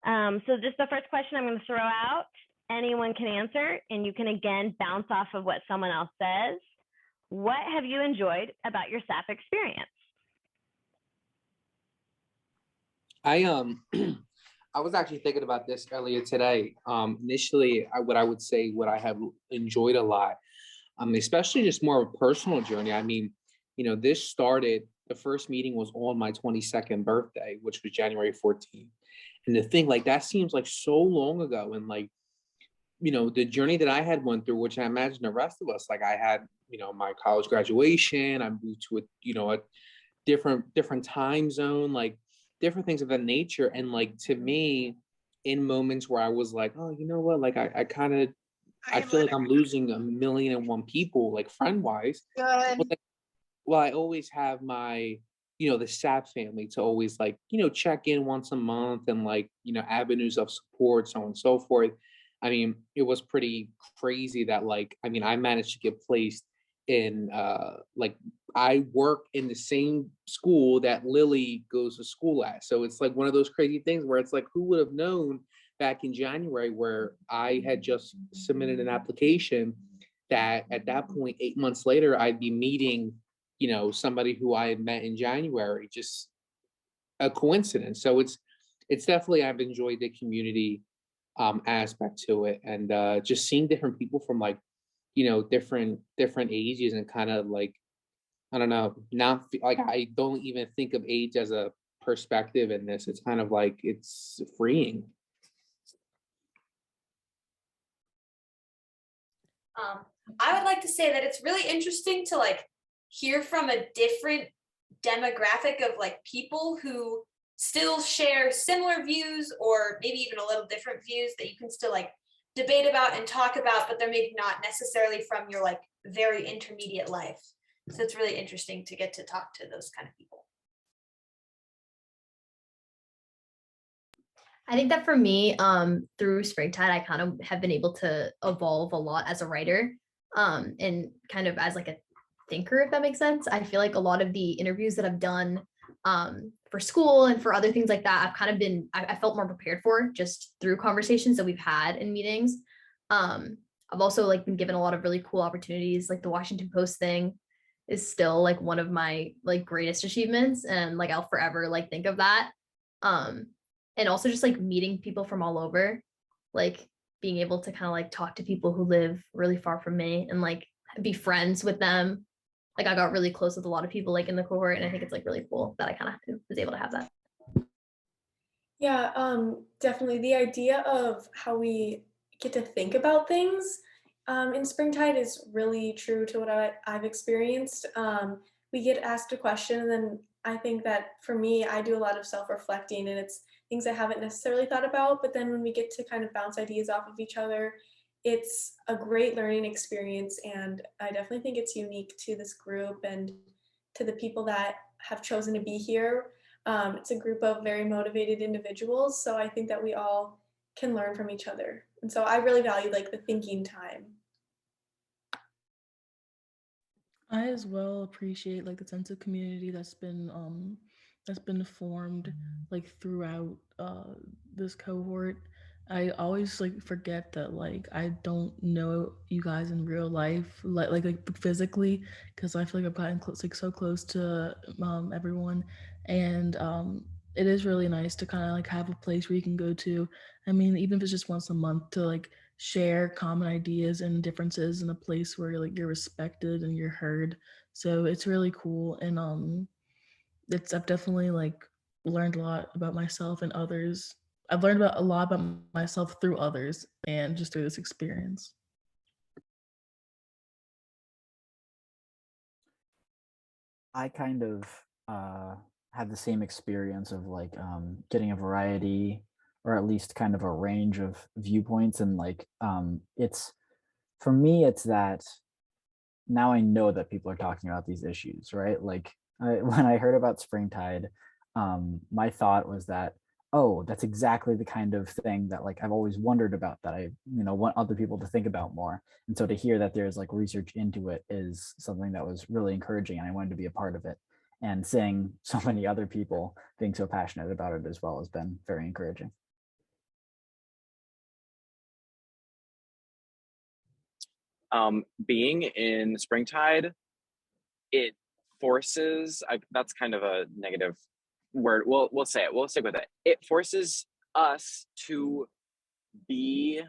So just the first question I'm going to throw out, anyone can answer, and you can again bounce off of what someone else says. What have you enjoyed about your SAP experience? I was actually thinking about this earlier today. Initially, what I have enjoyed a lot, especially just more of a personal journey. I mean, this started, the first meeting was on my 22nd birthday, which was January 14th. And the thing, like, that seems like so long ago. And like, the journey that I had went through, which I imagine the rest of us, like I had, my college graduation, I moved to a different time zone, like different things of that nature. And like, to me, in moments where I was like, oh, you know what, like I feel like I'm losing 1,000,001 people, like friend wise. Well, I always have my, the SAP family to always like, check in once a month and like, avenues of support, so on and so forth. I mean, it was pretty crazy that like, I mean, I managed to get placed in like, I work in the same school that Lily goes to school at. So it's like one of those crazy things where it's like, who would have known back in January, where I had just submitted an application, that at that point, 8 months later, I'd be meeting, somebody who I had met in January, just a coincidence. So it's definitely, I've enjoyed the community aspect to it, and just seeing different people from like, different ages, and kind of like, I don't know, not like, I don't even think of age as a perspective in this. It's kind of like, it's freeing. I would like to say that it's really interesting to like hear from a different demographic of like people who still share similar views, or maybe even a little different views that you can still like debate about and talk about, but they're maybe not necessarily from your like very intermediate life. So it's really interesting to get to talk to those kind of people. I think that for me, through Springtide, I kind of have been able to evolve a lot as a writer, and kind of as like a thinker, if that makes sense. I feel like a lot of the interviews that I've done for school and for other things like that, I've kind of been, I felt more prepared for just through conversations that we've had in meetings. I've also like been given a lot of really cool opportunities, like the Washington Post thing is still like one of my like greatest achievements, and like I'll forever like think of that. And also just like meeting people from all over, like being able to kind of like talk to people who live really far from me and like be friends with them. Like I got really close with a lot of people like in the cohort, and I think it's like really cool that I kind of was able to have that. Yeah, definitely. The idea of how we get to think about things in Springtide is really true to what I've experienced. We get asked a question, and then I think that for me, I do a lot of self-reflecting, and it's things I haven't necessarily thought about. But then when we get to kind of bounce ideas off of each other, it's a great learning experience. And I definitely think it's unique to this group and to the people that have chosen to be here. It's a group of very motivated individuals, so I think that we all can learn from each other. And so I really value like the thinking time. I as well appreciate like the sense of community that's been formed like throughout this cohort. I always like forget that like I don't know you guys in real life, like physically, because I feel like I've gotten like so close to everyone, and it is really nice to kind of like have a place where you can go to. I mean, even if it's just once a month, to like share common ideas and differences in a place where like you're respected and you're heard. So it's really cool, and I've definitely like learned a lot about myself and others. I've learned a lot about myself through others and just through this experience. I kind of had the same experience of like getting a variety, or at least kind of a range of viewpoints, and like it's, for me, it's that now I know that people are talking about these issues, right? Like when I heard about Springtide, my thought was that, oh, that's exactly the kind of thing that like I've always wondered about, that I want other people to think about more. And so to hear that there's like research into it is something that was really encouraging, and I wanted to be a part of it. And seeing so many other people being so passionate about it as well has been very encouraging. Being in Springtide, it forces, that's kind of a negative word. We'll say it. We'll stick with it. It forces us to be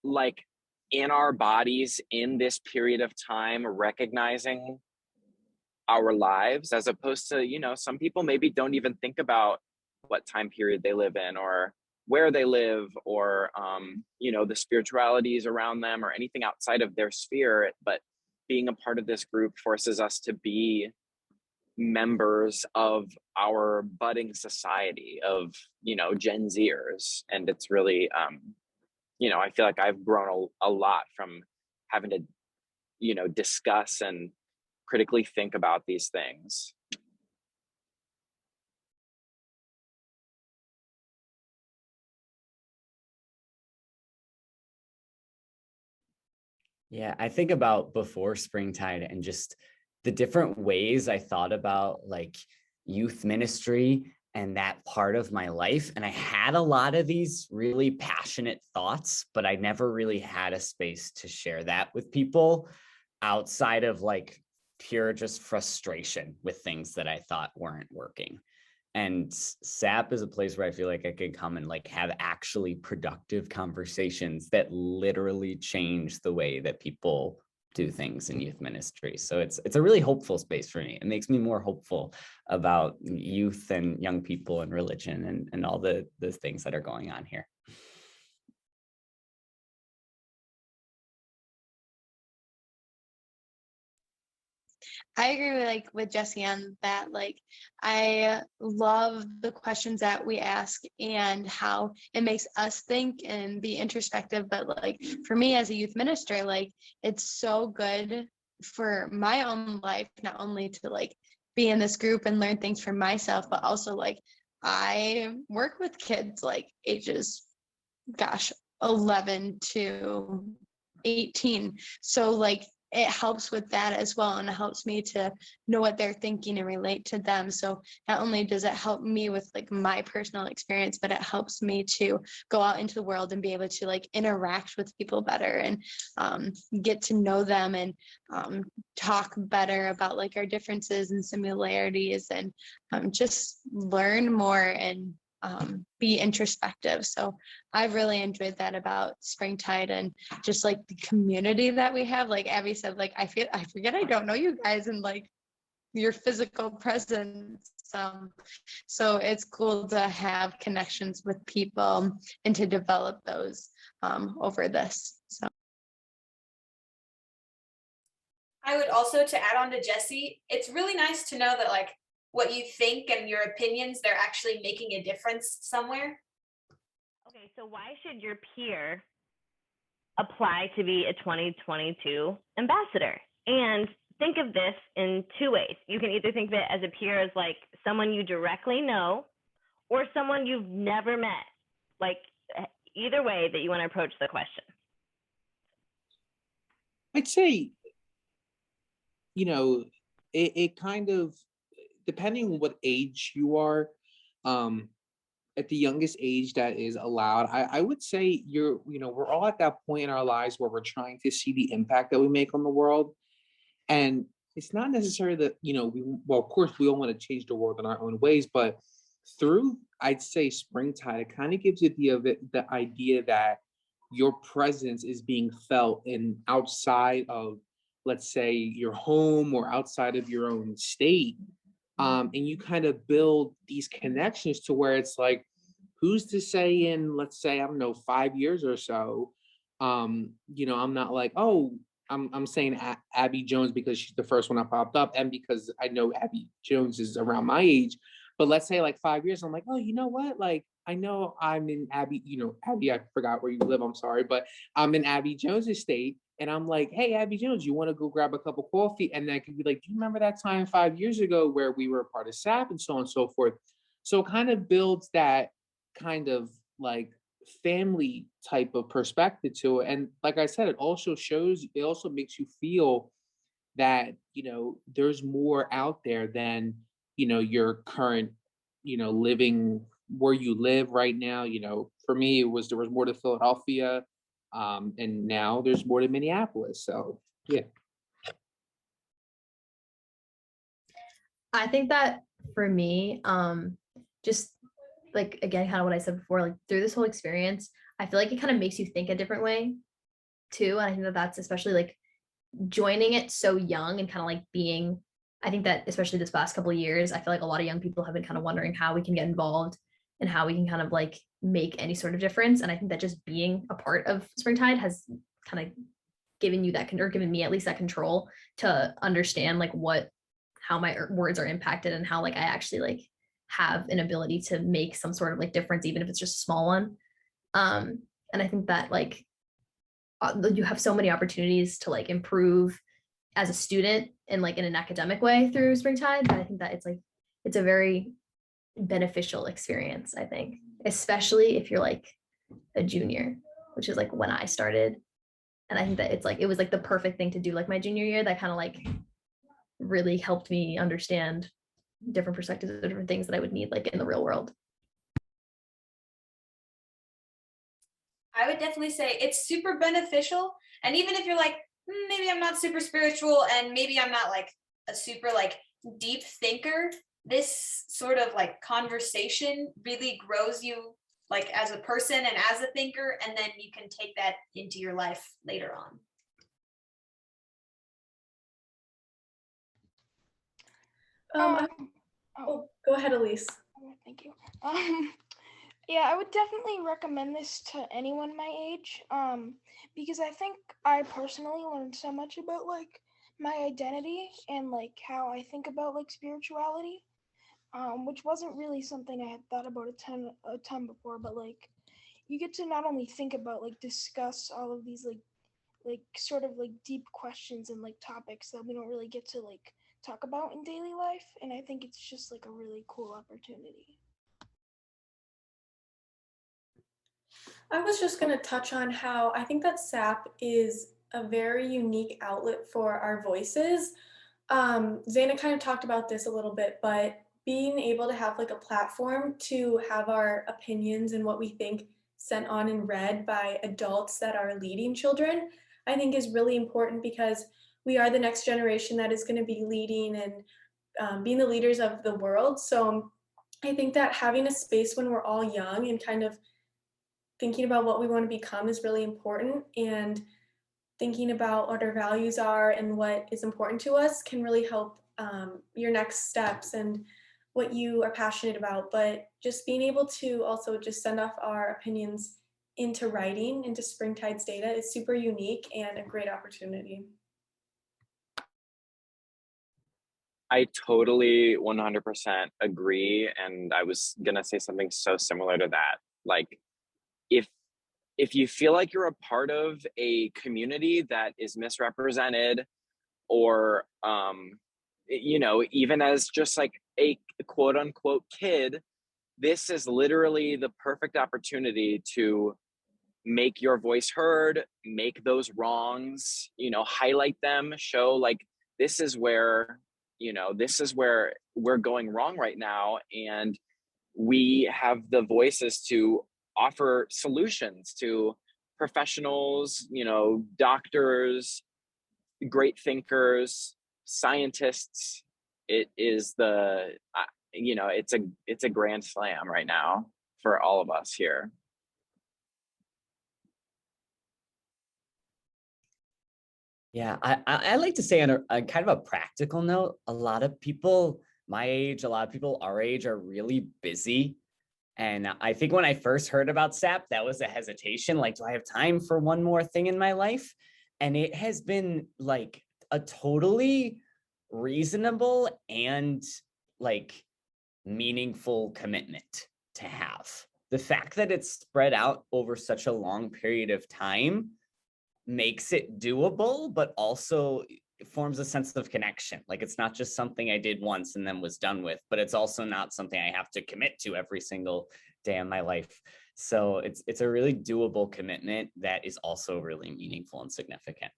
like in our bodies in this period of time, recognizing our lives, as opposed to, some people maybe don't even think about what time period they live in or where they live, or the spiritualities around them or anything outside of their sphere. But being a part of this group forces us to be members of our budding society of Gen Zers. And it's really I feel like I've grown a lot from having to discuss and critically think about these things. Yeah, I think about before Springtide and just the different ways I thought about like youth ministry and that part of my life. And I had a lot of these really passionate thoughts, but I never really had a space to share that with people outside of like pure just frustration with things that I thought weren't working. And SAP is a place where I feel like I could come and like have actually productive conversations that literally change the way that people do things in youth ministry. So it's a really hopeful space for me. It makes me more hopeful about youth and young people and religion and all the things that are going on here. I agree with Jesse on that. Like, I love the questions that we ask and how it makes us think and be introspective. But like for me as a youth minister, like it's so good for my own life, not only to like be in this group and learn things for myself, but also like I work with kids like ages, 11 to 18. So like it helps with that as well, and it helps me to know what they're thinking and relate to them. So not only does it help me with like my personal experience, but it helps me to go out into the world and be able to like interact with people better and get to know them and talk better about like our differences and similarities, and just learn more and be introspective. So I've really enjoyed that about Springtide and just like the community that we have. Like Abby said, like I forget I don't know you guys and like your physical presence. So it's cool to have connections with people and to develop those over this. So I would also, to add on to Jesse, it's really nice to know that like what you think and your opinions, they're actually making a difference somewhere. Okay, so why should your peer apply to be a 2022 ambassador? And think of this in two ways. You can either think of it as a peer as like someone you directly know or someone you've never met. Like either way that you want to approach the question. I'd say, it kind of, depending on what age you are, at the youngest age that is allowed, I would say we're all at that point in our lives where we're trying to see the impact that we make on the world. And it's not necessarily that, of course we all want to change the world in our own ways, but through, I'd say, Springtide, it kind of gives you the idea that your presence is being felt in outside of, let's say, your home or outside of your own state. And you kind of build these connections to where it's like, who's to say in, let's say, I don't know, 5 years or so, I'm not like, oh, I'm saying Abby Jones because she's the first one that popped up and because I know Abby Jones is around my age. But let's say like 5 years, I'm like, oh, you know what? Like, I know I'm in Abby, Abby, I forgot where you live, I'm sorry, but I'm in Abby Jones' estate. And I'm like, hey, Abby Jones, you want to go grab a cup of coffee? And then I could be like, do you remember that time 5 years ago where we were a part of SAP and so on and so forth? So it kind of builds that kind of like family type of perspective to it. And like I said, it also makes you feel that, there's more out there than, your current, living where you live right now. For me, there was more to Philadelphia. And now there's more in Minneapolis. So yeah. I think that for me, just like again, kind of what I said before, like through this whole experience, I feel like it kind of makes you think a different way too. And I think that that's especially like joining it so young and kind of like being, I think that especially this past couple of years, I feel like a lot of young people have been kind of wondering how we can get involved and how we can kind of like make any sort of difference. And I think that just being a part of Springtide has kind of given you that, or given me at least that control to understand like how my words are impacted and how like I actually like have an ability to make some sort of like difference, even if it's just a small one. And I think that like you have so many opportunities to like improve as a student and like in an academic way through Springtide. I think that it's a very beneficial experience, I think, especially if you're like a junior, which is like when I started. And I think that it was like the perfect thing to do like my junior year, that kind of like really helped me understand different perspectives of different things that I would need like in the real world. I would definitely say it's super beneficial. And even if you're like, maybe I'm not super spiritual and maybe I'm not like a super like deep thinker, this sort of like conversation really grows you like as a person and as a thinker, and then you can take that into your life later on. Go ahead, Elise. Thank you. Yeah, I would definitely recommend this to anyone my age, because I think I personally learned so much about like my identity and like how I think about like spirituality, which wasn't really something I had thought about a ton before. But like, you get to not only think about like discuss all of these like sort of like deep questions and like topics that we don't really get to like talk about in daily life, and I think it's just like a really cool opportunity. I was just going to touch on how I think that SAP is a very unique outlet for our voices. Zaina kind of talked about this a little bit, but being able to have like a platform to have our opinions and what we think sent on and read by adults that are leading children, I think is really important, because we are the next generation that is going to be leading and being the leaders of the world. So I think that having a space when we're all young and kind of thinking about what we want to become is really important, and thinking about what our values are and what is important to us can really help your next steps and what you are passionate about. But just being able to also just send off our opinions into writing, into Springtide's data, is super unique and a great opportunity. I totally 100% agree. And I was going to say something so similar to that. Like, if you feel like you're a part of a community that is misrepresented, or even as just like a quote unquote kid, this is literally the perfect opportunity to make your voice heard, make those wrongs, highlight them, show like this is where we're going wrong right now, and we have the voices to offer solutions to professionals, doctors, great thinkers, scientists. It is it's a grand slam right now for all of us here. Yeah, I like to say on a kind of a practical note, a lot of people my age, a lot of people our age are really busy. And I think when I first heard about SAP, that was a hesitation. Like, do I have time for one more thing in my life? And it has been like a totally reasonable and like meaningful commitment to have. The fact that it's spread out over such a long period of time makes it doable, but also forms a sense of connection. Like, it's not just something I did once and then was done with, but it's also not something I have to commit to every single day of my life. So it's a really doable commitment that is also really meaningful and significant.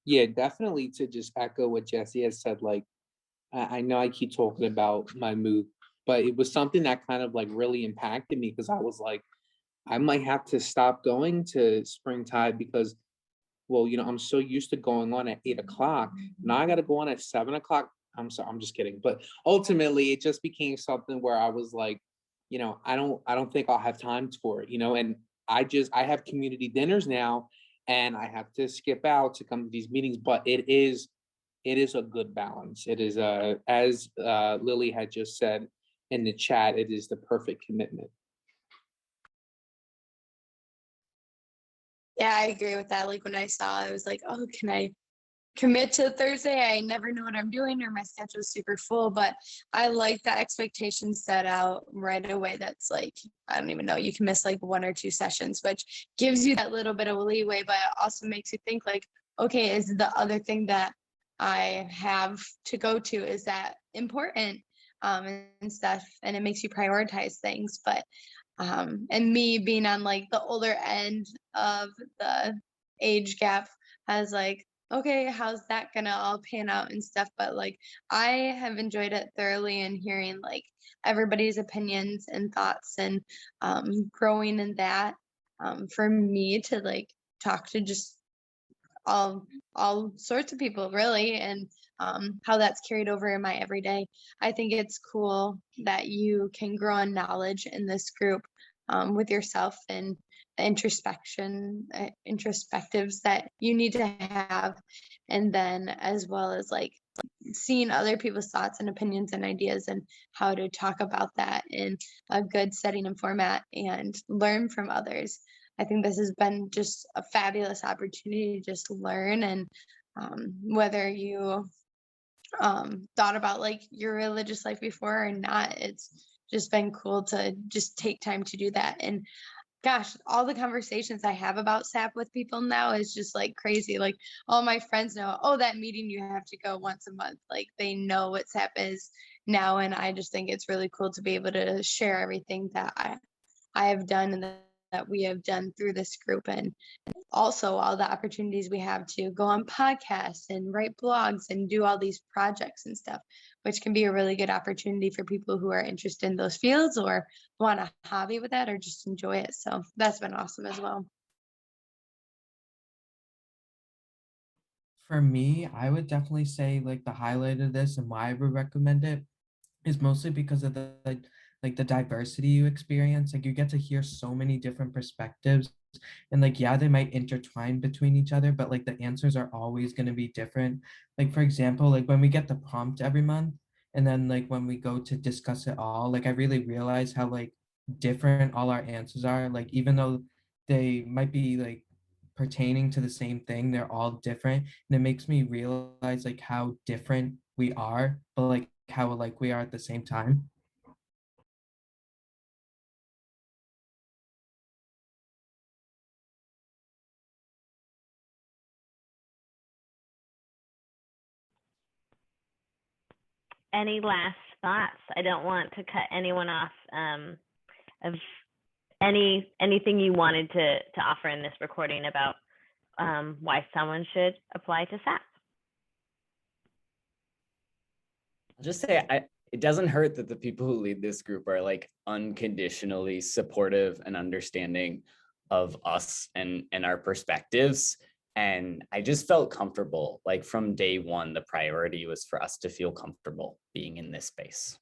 Yeah, definitely, to just echo what Jesse has said, like, I know I keep talking about my move, but it was something that kind of like really impacted me, because I was like, I might have to stop going to Springtide because, well, I'm so used to going on at 8 o'clock. Now I got to go on at 7 o'clock. I'm sorry, I'm just kidding. But ultimately, it just became something where I was like, I don't think I'll have time for it, and I have community dinners now, and I have to skip out to come to these meetings, but it is a good balance. It is as Lily had just said in the chat, it is the perfect commitment. Yeah, I agree with that. Like when I saw, I was like, oh, can I commit to Thursday? I never know what I'm doing or my schedule's super full, but I like the expectation set out right away. That's like, I don't even know, you can miss like 1 or 2 sessions, which gives you that little bit of leeway, but it also makes you think like, okay, is the other thing that I have to go to, is that important? And stuff, and it makes you prioritize things. But and me being on like the older end of the age gap, I was like, okay, how's that gonna all pan out and stuff? But like I have enjoyed it thoroughly, and hearing like everybody's opinions and thoughts, and growing in that, for me to like talk to just all sorts of people really, and how that's carried over in my everyday. I think it's cool that you can grow in knowledge in this group, with yourself, and the introspectives that you need to have, and then as well as like seeing other people's thoughts and opinions and ideas, and how to talk about that in a good setting and format and learn from others. I think this has been just a fabulous opportunity to just learn, and whether you thought about like your religious life before or not, it's just been cool to just take time to do that. And gosh, all the conversations I have about SAP with people now is just like crazy. Like all my friends know, oh, that meeting you have to go once a month. Like they know what SAP is now. And I just think it's really cool to be able to share everything that I have done, and that we have done through this group, and also all the opportunities we have to go on podcasts and write blogs and do all these projects and stuff, which can be a really good opportunity for people who are interested in those fields or want a hobby with that or just enjoy it. So that's been awesome as well. For me, I would definitely say like the highlight of this and why I would recommend it is mostly because of the like the diversity you experience. Like you get to hear so many different perspectives, and like yeah, they might intertwine between each other, but like the answers are always going to be different. Like for example, like when we get the prompt every month, and then like when we go to discuss it all, like I really realize how like different all our answers are. Like even though they might be like pertaining to the same thing, they're all different, and it makes me realize like how different we are, but like how alike we are at the same time. Any last thoughts? I don't want to cut anyone off, of anything you wanted to offer in this recording about why someone should apply to SAP. I'll just say it doesn't hurt that the people who lead this group are like unconditionally supportive and understanding of us and our perspectives. And I just felt comfortable. Like from day one, the priority was for us to feel comfortable being in this space.